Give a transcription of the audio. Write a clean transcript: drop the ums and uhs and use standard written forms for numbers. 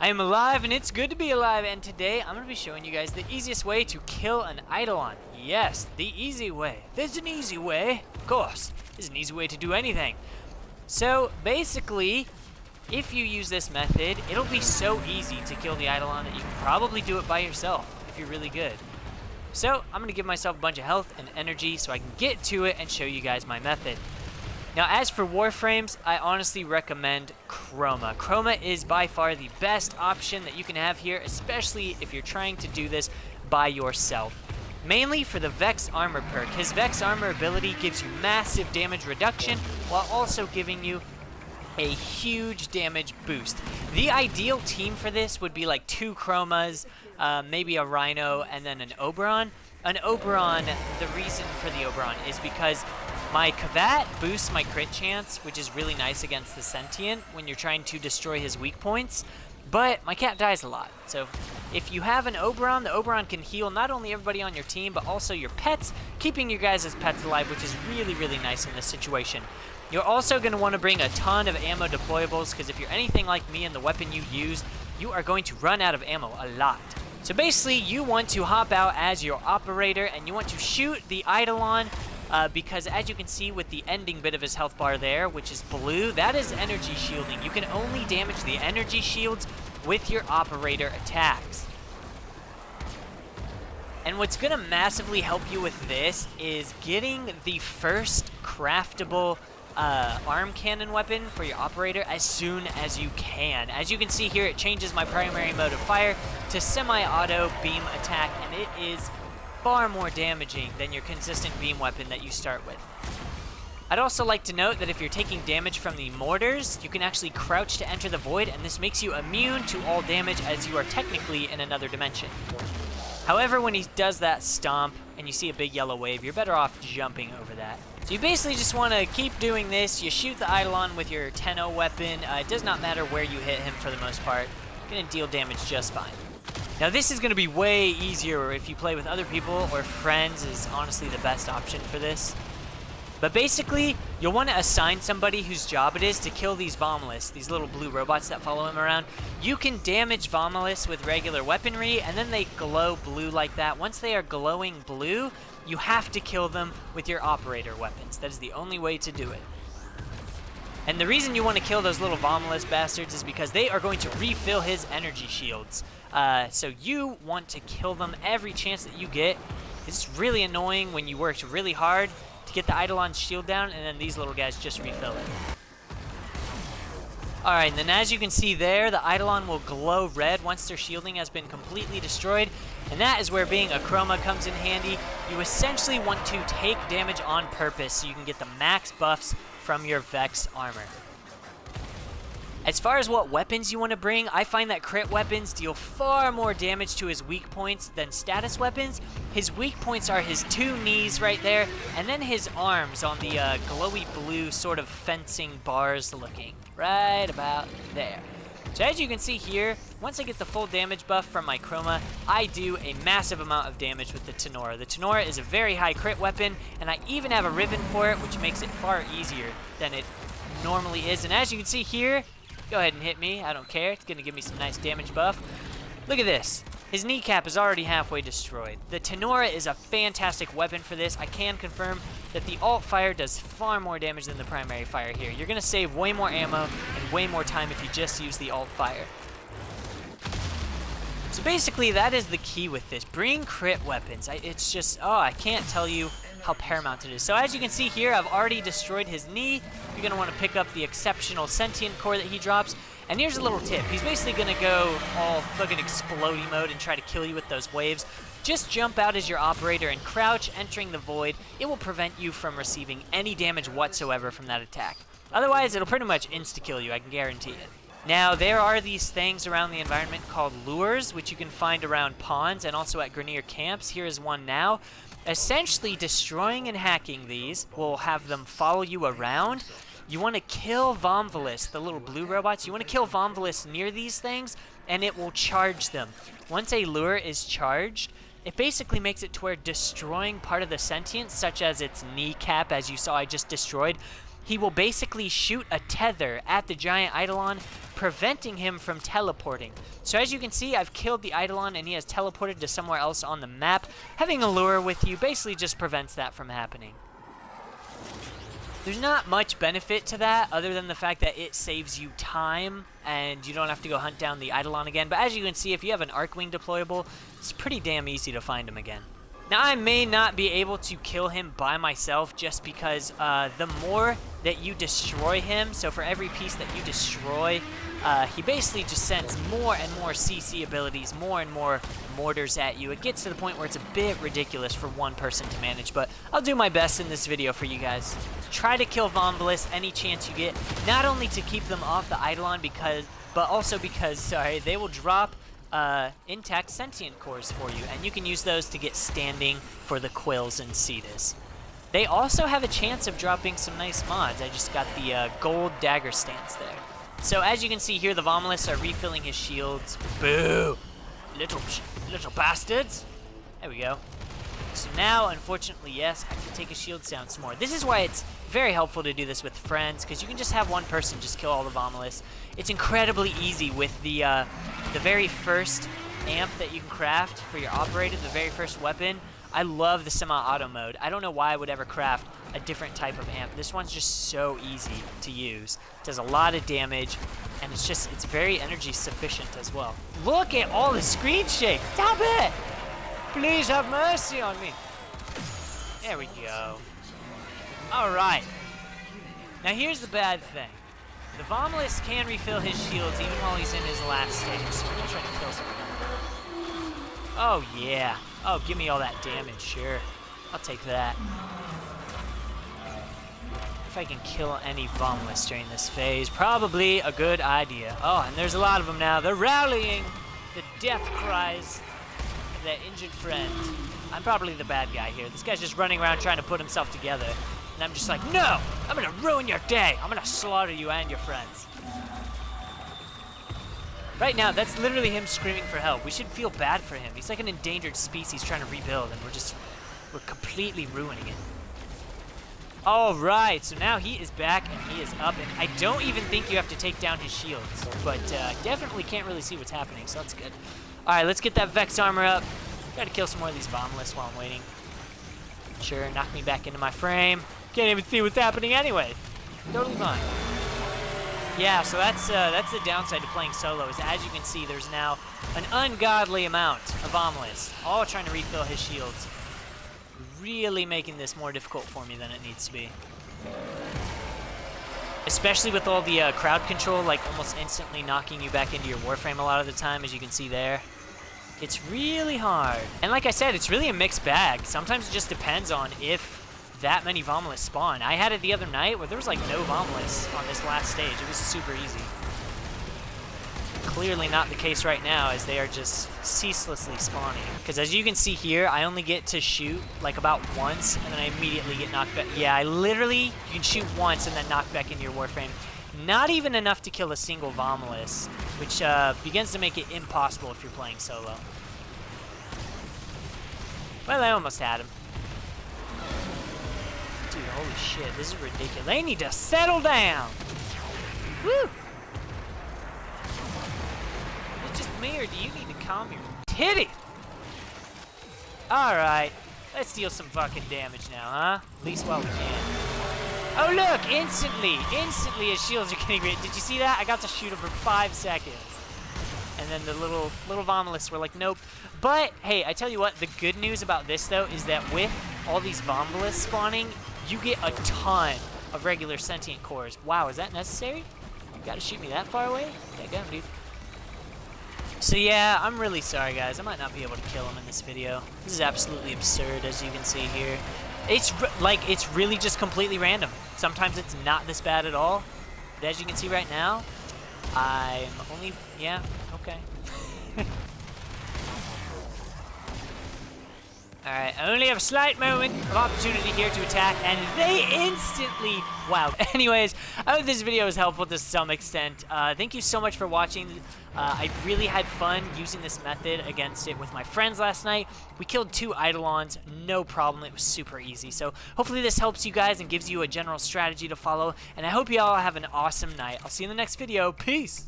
I am alive and it's good to be alive, and today I'm going to be showing you guys the easiest way to kill an Eidolon. Yes, the easy way. There's an easy way. Of course, there's an easy way to do anything. So basically, if you use this method, it'll be so easy to kill the Eidolon that you can probably do it by yourself if you're really good. So I'm going to give myself a bunch of health and energy so I can get to it and show you guys my method. Now, as for Warframes, I honestly recommend Chroma. Chroma is by far the best option that you can have here, especially if you're trying to do this by yourself. Mainly for the Vex Armor perk. His Vex Armor ability gives you massive damage reduction while also giving you a huge damage boost. The ideal team for this would be like 2 Chromas, maybe a Rhino, and then an Oberon. An Oberon, the reason for the Oberon is because my Kavat boosts my crit chance, which is really nice against the Sentient when you're trying to destroy his weak points, but my cat dies a lot. So if you have an Oberon, the Oberon can heal not only everybody on your team, but also your pets, keeping your guys' pets alive, which is really, really nice in this situation. You're also going to want to bring a ton of ammo deployables, because if you're anything like me and the weapon you use, you are going to run out of ammo a lot. So basically, you want to hop out as your operator, and you want to shoot the Eidolon, because as you can see with the ending bit of his health bar there, which is blue, that is energy shielding. You can only damage the energy shields with your operator attacks. And what's going to massively help you with this is getting the first craftable arm cannon weapon for your operator as soon as you can. As you can see here, it changes my primary mode of fire to semi-auto beam attack, and it is far more damaging than your consistent beam weapon that you start with. I'd also like to note that if you're taking damage from the mortars, you can actually crouch to enter the void, and this makes you immune to all damage as you are technically in another dimension. However, when he does that stomp and you see a big yellow wave, you're better off jumping over that. So you basically just want to keep doing this. You shoot the Eidolon with your 10-0 weapon. It does not matter where you hit him for the most part. You're going to deal damage just fine. Now this is going to be way easier if you play with other people, or friends is honestly the best option for this. But basically, you'll want to assign somebody whose job it is to kill these Vomulus, these little blue robots that follow him around. You can damage Vomulus with regular weaponry, and then they glow blue like that. Once they are glowing blue, you have to kill them with your operator weapons. That is the only way to do it. And the reason you want to kill those little Vomulus bastards is because they are going to refill his energy shields. So you want to kill them every chance that you get. It's really annoying when you worked really hard to get the Eidolon's shield down, and then these little guys just refill it. Alright, and then as you can see there, the Eidolon will glow red once their shielding has been completely destroyed, and that is where being a Chroma comes in handy. You essentially want to take damage on purpose so you can get the max buffs from your Vex armor. As far as what weapons you want to bring, I find that crit weapons deal far more damage to his weak points than status weapons. His weak points are his 2 knees right there, and then his arms on the glowy blue sort of fencing bars looking. Right about there. So as you can see here, once I get the full damage buff from my Chroma, I do a massive amount of damage with the Tenora. The Tenora is a very high crit weapon, and I even have a Riven for it, which makes it far easier than it normally is. And as you can see here, go ahead and hit me, I don't care. It's going to give me some nice damage buff. Look at this. His kneecap is already halfway destroyed. The Tenora is a fantastic weapon for this. I can confirm that the alt fire does far more damage than the primary fire here. You're going to save way more ammo and way more time if you just use the alt fire. So basically, that is the key with this. Bring crit weapons. It's just, I can't tell you how paramount it is. So as you can see here, I've already destroyed his knee. You're going to want to pick up the exceptional sentient core that he drops. And here's a little tip. He's basically going to go all fucking explodey mode and try to kill you with those waves. Just jump out as your operator and crouch, entering the void. It will prevent you from receiving any damage whatsoever from that attack. Otherwise, it'll pretty much insta-kill you, I can guarantee it. Now, there are these things around the environment called lures, which you can find around ponds and also at Grenier camps. Here is one now. Essentially, destroying and hacking these will have them follow you around. You want to kill Vomulus, the little blue robots. You want to kill Vomulus near these things, and it will charge them. Once a lure is charged, it basically makes it to where destroying part of the sentient, such as its kneecap, as you saw I just destroyed, he will basically shoot a tether at the giant Eidolon, preventing him from teleporting. So as you can see, I've killed the Eidolon and he has teleported to somewhere else on the map. Having a lure with you basically just prevents that from happening. There's not much benefit to that other than the fact that it saves you time and you don't have to go hunt down the Eidolon again. But as you can see, if you have an Arcwing deployable, it's pretty damn easy to find him again. Now, I may not be able to kill him by myself just because the more that you destroy him, so for every piece that you destroy, he basically just sends more and more CC abilities, more and more mortars at you. It gets to the point where it's a bit ridiculous for one person to manage, but I'll do my best in this video for you guys. Try to kill Vombalus any chance you get, not only to keep them off the Eidolon, but also because, they will drop intact sentient cores for you, and you can use those to get standing for the Quills and Cetus. They also have a chance of dropping some nice mods. I just got the gold dagger stance there. So as you can see here, the Vombalus are refilling his shields. Boo! Little bastards! There we go. So now, unfortunately, yes, I have to take his shields down some more. This is why it's very helpful to do this with friends, because you can just have one person just kill all the Vombalus. It's incredibly easy with the very first amp that you can craft for your operator, the very first weapon. I love the semi-auto mode. I don't know why I would ever craft a different type of amp. This one's just so easy to use. It does a lot of damage, and it's very energy sufficient as well. Look at all the screen shake. Stop it! Please have mercy on me. There we go. All right. Now here's the bad thing. The Vombalus can refill his shields even while he's in his last stage, so we're gonna try to kill something. Oh yeah. Oh, give me all that damage, sure. I'll take that. If I can kill any Vombalus during this phase, probably a good idea. Oh, and there's a lot of them now. They're rallying the death cries of their injured friend. I'm probably the bad guy here. This guy's just running around trying to put himself together. And I'm just like, no! I'm gonna ruin your day! I'm gonna slaughter you and your friends. Right now, that's literally him screaming for help. We should feel bad for him. He's like an endangered species trying to rebuild, and we're completely ruining it. All right, so now he is back and he is up, and I don't even think you have to take down his shields, but definitely can't really see what's happening, so that's good. All right, let's get that Vex armor up. Gotta kill some more of these Vombalus while I'm waiting. Sure, knock me back into my frame. Can't even see what's happening anyway. Totally fine. Yeah, so that's the downside to playing solo, is as you can see, there's now an ungodly amount of Vombalus, all trying to refill his shields. Really making this more difficult for me than it needs to be. Especially with all the crowd control, like almost instantly knocking you back into your Warframe a lot of the time, as you can see there. It's really hard. And like I said, it's really a mixed bag. Sometimes it just depends on if that many Vombalus spawn. I had it the other night where there was like no Vombalus on this last stage. It was super easy. Clearly not the case right now, as they are just ceaselessly spawning. Because as you can see here, I only get to shoot like about once, and then I immediately get knocked back. Yeah, you can shoot once and then knock back into your Warframe. Not even enough to kill a single Vombalus, which begins to make it impossible if you're playing solo. Well, I almost had him. Dude, holy shit, this is ridiculous. They need to settle down! Woo! Is it just me, or do you need to calm your titty? Alright, let's deal some fucking damage now, huh? At least while we can. Oh look, instantly his shields are getting rid. Did you see that? I got to shoot him for 5 seconds. And then the little Vombalus were like, nope. But, hey, I tell you what, the good news about this, though, is that with all these Vombalus spawning, you get a ton of regular sentient cores. Wow, is that necessary? You gotta shoot me that far away? Dadgum, dude. So yeah, I'm really sorry, guys. I might not be able to kill him in this video. This is absolutely absurd, as you can see here. It's really just completely random. Sometimes it's not this bad at all. But as you can see right now, I'm only, yeah, okay. Alright, I only have a slight moment of opportunity here to attack, and they instantly... Wow. Anyways, I hope this video was helpful to some extent. Thank you so much for watching. I really had fun using this method against it with my friends last night. We killed 2 Eidolons, no problem. It was super easy. So hopefully this helps you guys and gives you a general strategy to follow, and I hope you all have an awesome night. I'll see you in the next video. Peace!